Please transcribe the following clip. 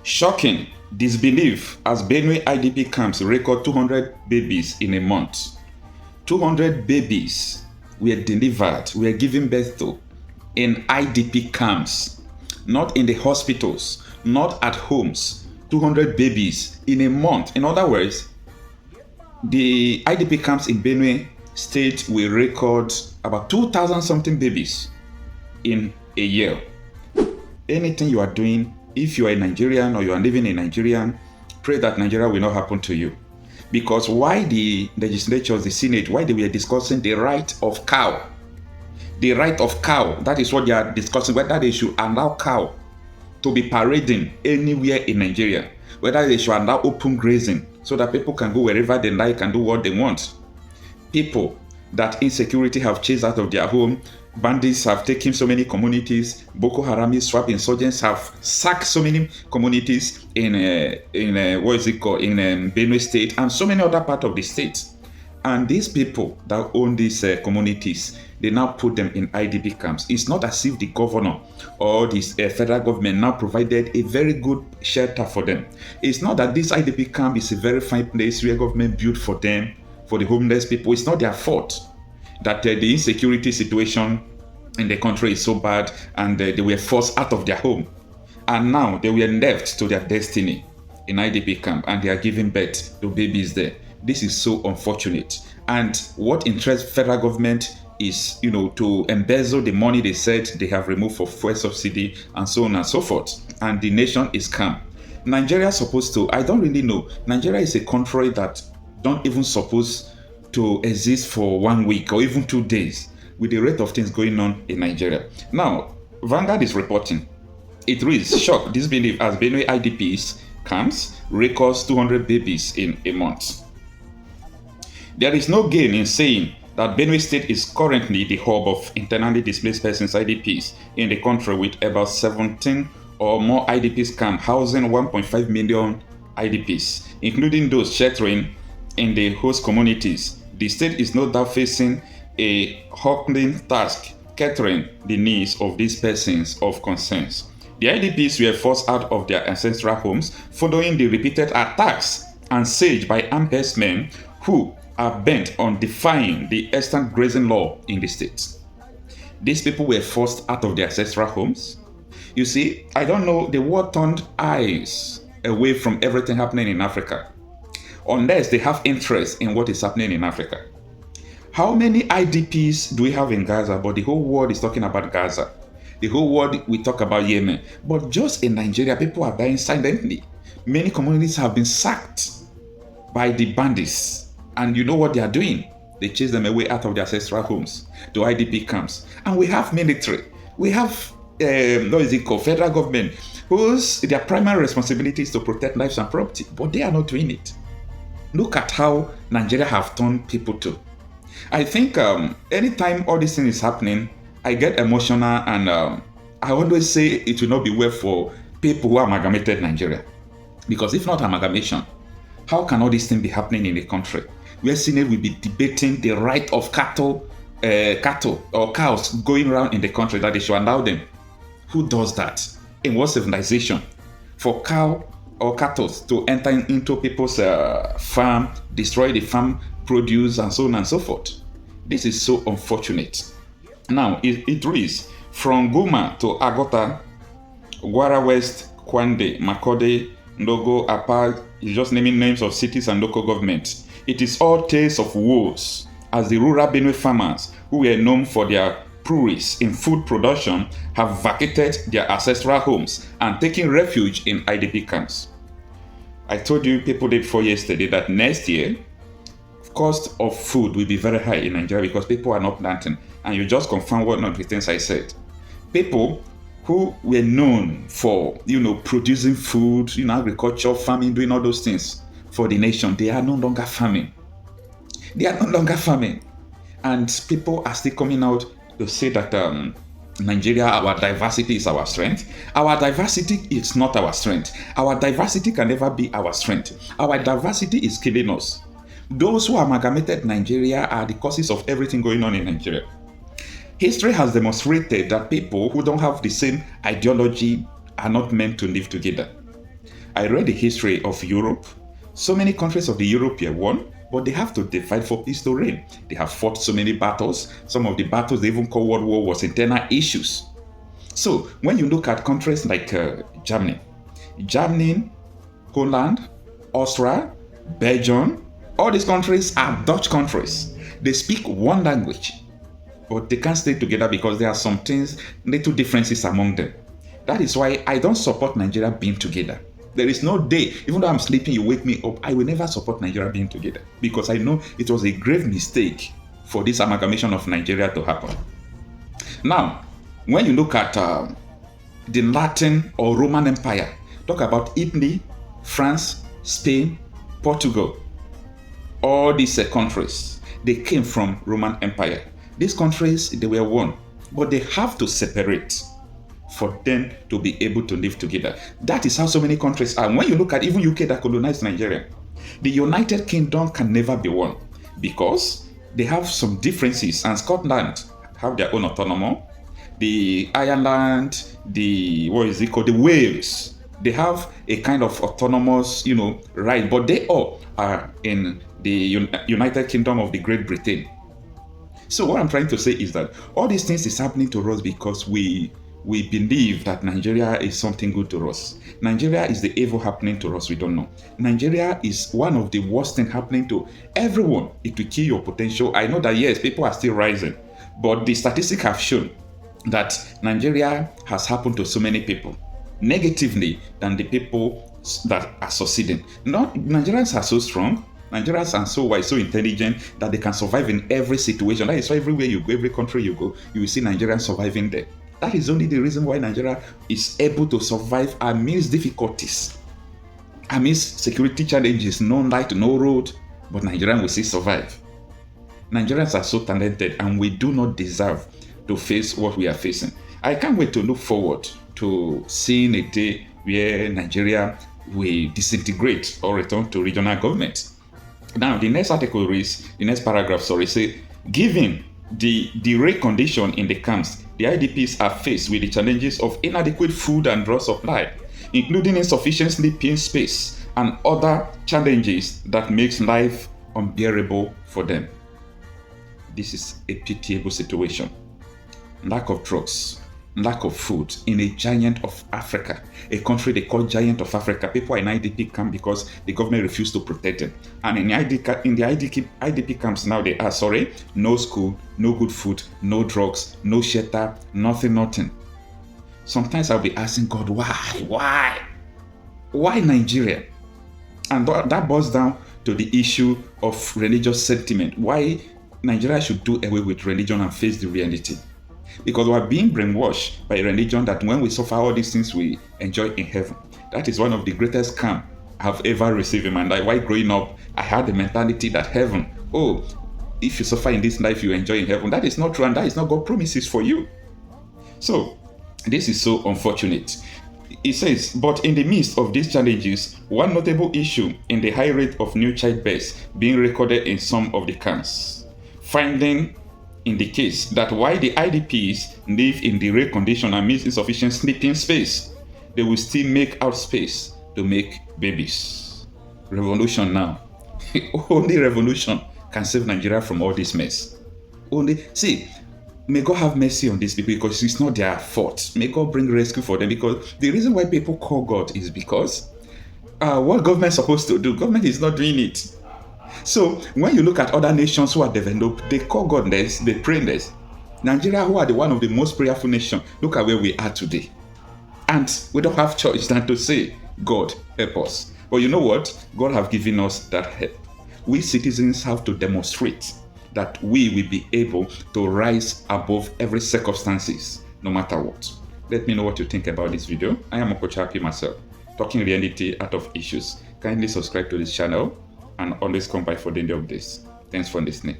Shocking disbelief as Benue IDP camps record 200 babies in a month. 200 babies were delivered, were given birth to in IDP camps, not in the hospitals, not at homes. 200 babies in a month. In other words, the IDP camps in Benue State will record about 2,000 something babies in a year. Anything you are doing, if you are a Nigerian or you are living in Nigeria, pray that Nigeria will not happen to you. Because why the legislatures, the Senate, why they were discussing the right of cow, the right of cow, that is what they are discussing, whether they should allow cow to be parading anywhere in Nigeria, whether they should allow open grazing so that people can go wherever they like and do what they want. People that insecurity have chased out of their home, bandits have taken so many communities, Boko Haram swap insurgents have sacked so many communities in Benue State and so many other parts of the state. And these people that own these communities, they now put them in IDP camps. It's not as if the governor or the federal government now provided a very good shelter for them. It's not that this IDP camp is a very fine place where government built for them, for the homeless people. It's not their fault that the insecurity situation in the country is so bad and they were forced out of their home. And now they were left to their destiny in IDP camp and they are giving birth to babies there. This is so unfortunate. And what interests federal government is, to embezzle the money they said they have removed for fuel subsidy and so on and so forth. And the nation is calm. Nigeria is supposed to, I don't really know. Nigeria is a country that don't even suppose to exist for 1 week or even 2 days with the rate of things going on in Nigeria. Now, Vanguard is reporting. It reads, shock, disbelief as Benue IDPs camps records 200 babies in a month. There is no gain in saying that Benue State is currently the hub of internally displaced persons IDPs in the country with about 17 or more IDPs camp housing 1.5 million IDPs, including those sheltering in the host communities. The state is no doubt facing a herculean task catering the needs of these persons of concerns. The IDPs were forced out of their ancestral homes following the repeated attacks and siege by armed herdsmen who are bent on defying the extant grazing law in the state. These people were forced out of their ancestral homes. You see, I don't know, the world turned eyes away from everything happening in Africa, unless they have interest in what is happening in Africa. How many IDPs do we have in Gaza? But the whole world is talking about Gaza. The whole world, we talk about Yemen. But just in Nigeria, people are dying silently. Many communities have been sacked by the bandits. And you know what they are doing? They chase them away out of their ancestral homes to IDP camps. And we have military. We have, federal government, whose their primary responsibility is to protect lives and property. But they are not doing it. Look at how Nigeria have turned people to. I think anytime all this thing is happening, I get emotional and I always say it will not be well for people who amalgamated Nigeria. Because if not amalgamation, how can all this thing be happening in the country? Where Senate will be debating the right of cattle or cows going around in the country, that they should allow them. Who does that? In what civilization? For cow or cattle to enter into people's farm, destroy the farm produce and so on and so forth. This is so unfortunate. Now, it reads, from Guma to Agota, Gwara West, Kwande, Makode, Ndogo, Apa, just naming names of cities and local governments. It is all tales of woes as the rural Benue farmers, who were known for their prowess in food production, have vacated their ancestral homes and taken refuge in IDP camps. I told you people day before yesterday that next year, cost of food will be very high in Nigeria because people are not planting. And you just confirm one of the things I said. People who were known for, producing food, agriculture, farming, doing all those things for the nation, they are no longer farming. They are no longer farming. And people are still coming out to say that Nigeria, our diversity is our strength. Our diversity is not our strength. Our diversity can never be our strength. Our diversity is killing us. Those who amalgamated Nigeria are the causes of everything going on in Nigeria. History has demonstrated that people who don't have the same ideology are not meant to live together. I read the history of Europe. So many countries of the European won, but they have to divide for peace to reign. They have fought so many battles. Some of the battles they even call World War was internal issues. So when you look at countries like Germany, Holland, Austria, Belgium, all these countries are Dutch countries. They speak one language, but they can't stay together because there are some things, little differences among them. That is why I don't support Nigeria being together. There is no day, even though I'm sleeping, you wake me up, I will never support Nigeria being together because I know it was a grave mistake for this amalgamation of Nigeria to happen. Now, when you look at the Latin or Roman Empire, talk about Italy, France, Spain, Portugal, all these countries, they came from Roman Empire. These countries, they were one, but they have to separate for them to be able to live together. That is how so many countries are. When you look at even UK that colonized Nigeria, the United Kingdom can never be one because they have some differences, and Scotland have their own autonomy. The Ireland, the Wales, they have a kind of autonomous, right, but they all are in the United Kingdom of the Great Britain. So what I'm trying to say is that all these things is happening to us because we believe that Nigeria is something good to us. Nigeria is the evil happening to us, we don't know. Nigeria is one of the worst things happening to everyone. It will kill your potential. I know that yes, people are still rising, but the statistics have shown that Nigeria has happened to so many people negatively than the people that are succeeding. Nigerians are so strong, Nigerians are so wise, so intelligent that they can survive in every situation. That is why everywhere you go, every country you go, you will see Nigerians surviving there. That is only the reason why Nigeria is able to survive amidst difficulties, amidst security challenges, no light, no road, but Nigerians will still survive. Nigerians are so talented and we do not deserve to face what we are facing. I can't wait to look forward to seeing a day where Nigeria will disintegrate or return to regional government. Now, the next paragraph, say, given the rare condition in the camps, the IDPs are faced with the challenges of inadequate food and drug supply, including insufficient sleeping space and other challenges that makes life unbearable for them. This is a pitiable situation. Lack of drugs, lack of food in a giant of Africa, a country they call giant of Africa. People are in IDP camp because the government refused to protect them. And in the IDP camps now, they are, no school, no good food, no drugs, no shelter, nothing. Sometimes I'll be asking God, why Nigeria? And that boils down to the issue of religious sentiment. Why Nigeria should do away with religion and face the reality. Because we are being brainwashed by a religion that when we suffer all these things we enjoy in heaven. That is one of the greatest scams I've ever received in my life. While growing up, I had the mentality that heaven, if you suffer in this life, you enjoy in heaven. That is not true, and that is not God's promises for you. So, this is so unfortunate. It says, but in the midst of these challenges, one notable issue in the high rate of new childbirth being recorded in some of the camps, finding indicates that while the IDPs live in the rare condition and means insufficient sleeping space, they will still make out space to make babies. Revolution now. Only revolution can save Nigeria from all this mess. May God have mercy on these people because it's not their fault. May God bring rescue for them, because the reason why people call God is because what government is supposed to do, government is not doing it. So when you look at other nations who are developed, they call God less, they pray less. Nigeria, who are one of the most prayerful nations, look at where we are today. And we don't have choice than to say, God, help us. But you know what? God have given us that help. We citizens have to demonstrate that we will be able to rise above every circumstances, no matter what. Let me know what you think about this video. I am Okochapi myself, talking reality out of issues. Kindly subscribe to this channel and always come by for daily updates. Thanks for listening.